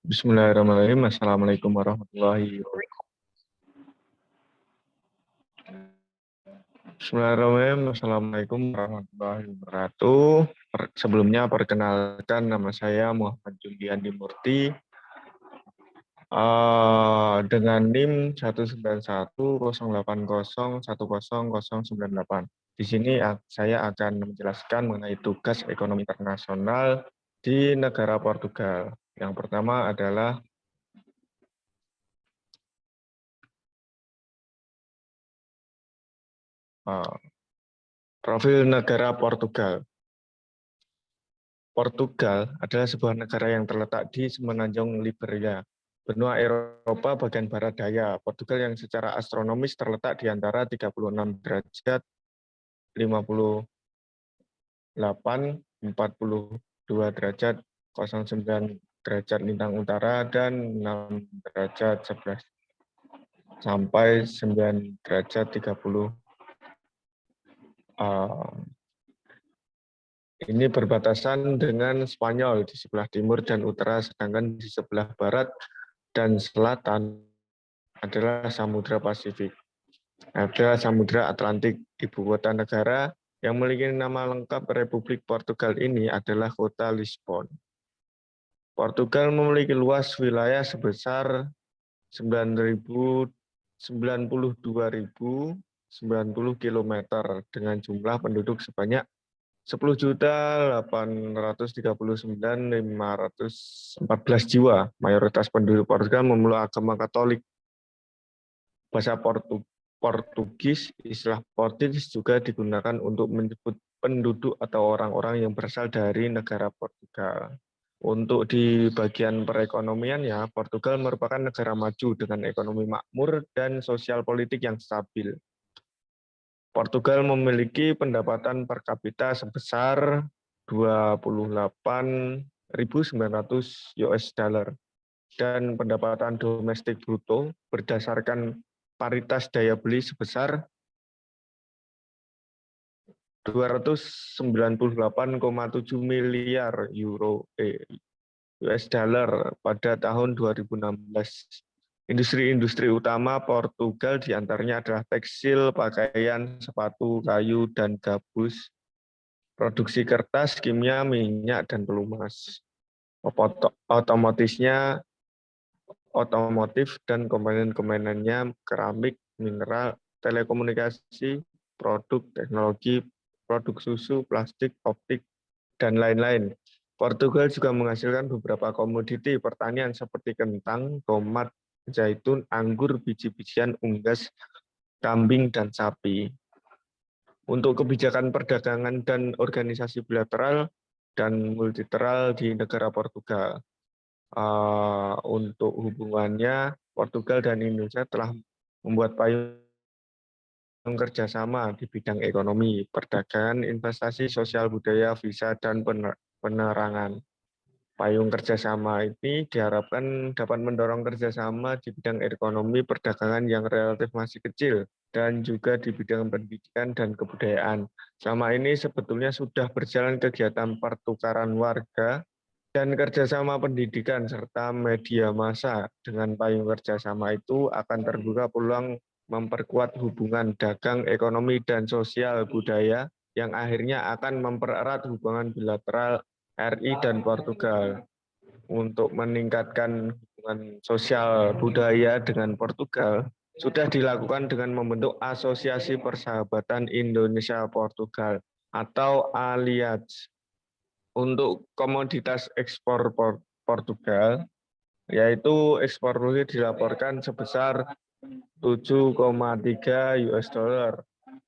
Bismillahirrahmanirrahim. Assalamualaikum warahmatullahi wabarakatuh. Bismillahirrahmanirrahim. Assalamualaikum warahmatullahi wabarakatuh. Sebelumnya perkenalkan nama saya Muhammad Jundian Dimurti dengan NIM 19108010098. Di sini saya akan menjelaskan mengenai tugas ekonomi internasional di negara Portugal. Yang pertama adalah profil negara Portugal. Portugal adalah sebuah negara yang terletak di semenanjung Liberia, benua Eropa bagian barat daya. Portugal yang secara astronomis terletak di antara 36 derajat 58 42 derajat 09 derajat lintang utara dan 6 derajat 11 sampai 9 derajat 30 ini berbatasan dengan Spanyol di sebelah timur dan utara, sedangkan di sebelah barat dan selatan adalah Samudra Pasifik. Ada Samudra Atlantik. Ibu kota negara yang memiliki nama lengkap Republik Portugal ini adalah kota Lisbon. Portugal memiliki luas wilayah sebesar 92.090 km dengan jumlah penduduk sebanyak 10.839.514 jiwa. Mayoritas penduduk Portugal memeluk agama Katolik. Bahasa Portugis, istilah Portugis juga digunakan untuk menyebut penduduk atau orang-orang yang berasal dari negara Portugal. Untuk di bagian perekonomiannya, Portugal merupakan negara maju dengan ekonomi makmur dan sosial politik yang stabil. Portugal memiliki pendapatan per kapita sebesar 28.900 US dollar dan pendapatan domestik bruto berdasarkan paritas daya beli sebesar 298,7 miliar US dollar pada tahun 2016. Industri-industri utama Portugal diantaranya adalah tekstil, pakaian, sepatu, kayu, dan gabus, produksi kertas, kimia, minyak, dan pelumas. Otomotif dan komponen-komponennya keramik, mineral, telekomunikasi, produk teknologi, produk susu, plastik, optik, dan lain-lain. Portugal juga menghasilkan beberapa komoditi pertanian seperti kentang, tomat, zaitun, anggur, biji-bijian, unggas, kambing, dan sapi. Untuk kebijakan perdagangan dan organisasi bilateral dan multilateral di negara Portugal. Untuk hubungannya, Portugal dan Indonesia telah membuat payung kerjasama di bidang ekonomi, perdagangan, investasi, sosial budaya, visa, dan penerangan. Payung kerjasama ini diharapkan dapat mendorong kerjasama di bidang ekonomi perdagangan yang relatif masih kecil dan juga di bidang pendidikan dan kebudayaan. Selama ini sebetulnya sudah berjalan kegiatan pertukaran warga dan kerjasama pendidikan serta media massa. Dengan payung kerjasama itu akan terbuka peluang memperkuat hubungan dagang, ekonomi, dan sosial budaya yang akhirnya akan mempererat hubungan bilateral RI dan Portugal. Untuk meningkatkan hubungan sosial budaya dengan Portugal, sudah dilakukan dengan membentuk Asosiasi Persahabatan Indonesia-Portugal atau ALIATS. Untuk komoditas ekspor Portugal, yaitu ekspor rugi dilaporkan sebesar 7,3 US dollar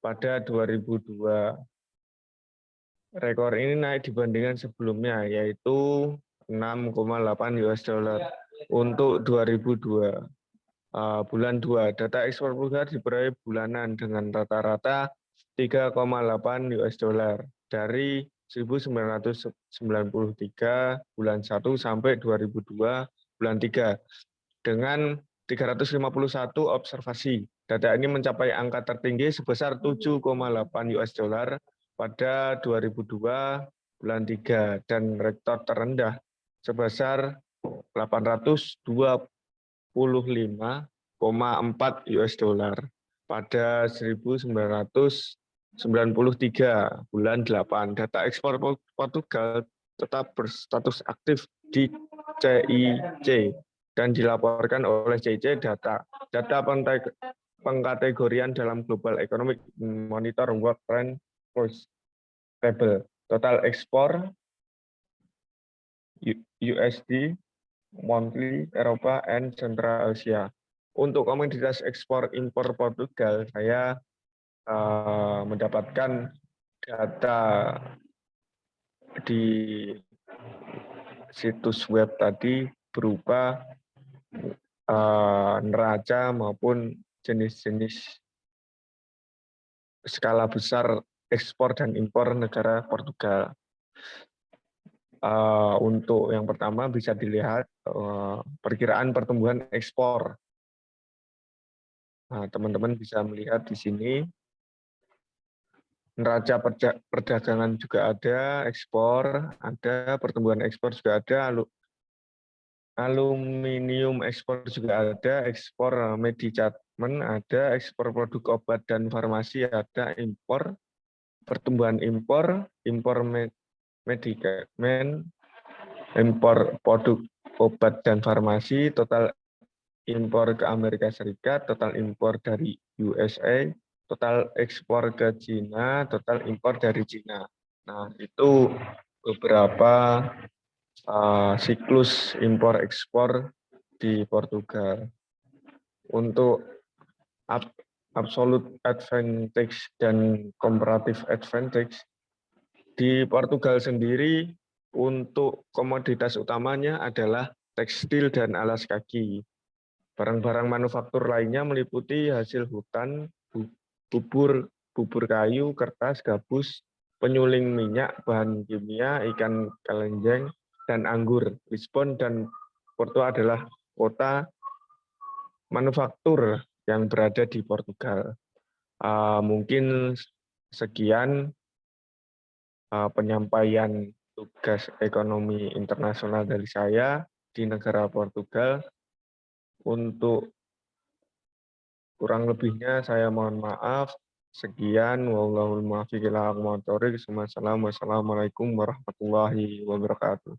pada 2002. Rekor ini naik dibandingkan sebelumnya, yaitu 6,8 US dollar untuk 2002. Bulan 2, data ekspor Portugal diperoleh bulanan dengan rata-rata 3,8 US dollar dari 1993 bulan 1 sampai 2002 bulan 3 dengan 351 observasi. Data ini mencapai angka tertinggi sebesar 7,8 US dollar pada 2002 bulan 3 dan rekor terendah sebesar $825,4 pada 1993 bulan 8. Data ekspor Portugal tetap berstatus aktif di CIC dan dilaporkan oleh CIC data pengkategorian dalam Global Economic Monitor World Trend Table. Total ekspor USD, monthly, Eropa, and Central Asia. Untuk komoditas ekspor impor Portugal, saya mendapatkan data di situs web tadi berupa neraca maupun jenis-jenis skala besar ekspor dan impor negara Portugal. Untuk yang pertama bisa dilihat perkiraan pertumbuhan ekspor. Nah, teman-teman bisa melihat di sini neraca perdagangan juga ada, ekspor ada, pertumbuhan ekspor juga ada, aluminium ekspor juga ada, ekspor medicament ada, ekspor produk obat dan farmasi ada, impor, pertumbuhan impor, impor medikamen, impor produk obat dan farmasi, total impor ke Amerika Serikat, total impor dari USA, total ekspor ke Cina, total impor dari Cina. Nah, itu beberapa siklus impor ekspor di Portugal. Untuk absolute advantage dan comparative advantage di Portugal sendiri untuk komoditas utamanya adalah tekstil dan alas kaki. Barang-barang manufaktur lainnya meliputi hasil hutan, bubur kayu, kertas, gabus, penyuling minyak, bahan kimia, ikan kelenjeng, dan anggur. Lisbon dan Porto adalah kota manufaktur yang berada di Portugal. Mungkin sekian penyampaian tugas ekonomi internasional dari saya di negara Portugal. Untuk kurang lebihnya saya mohon maaf. Sekian. Wassalamualaikum warahmatullahi wabarakatuh.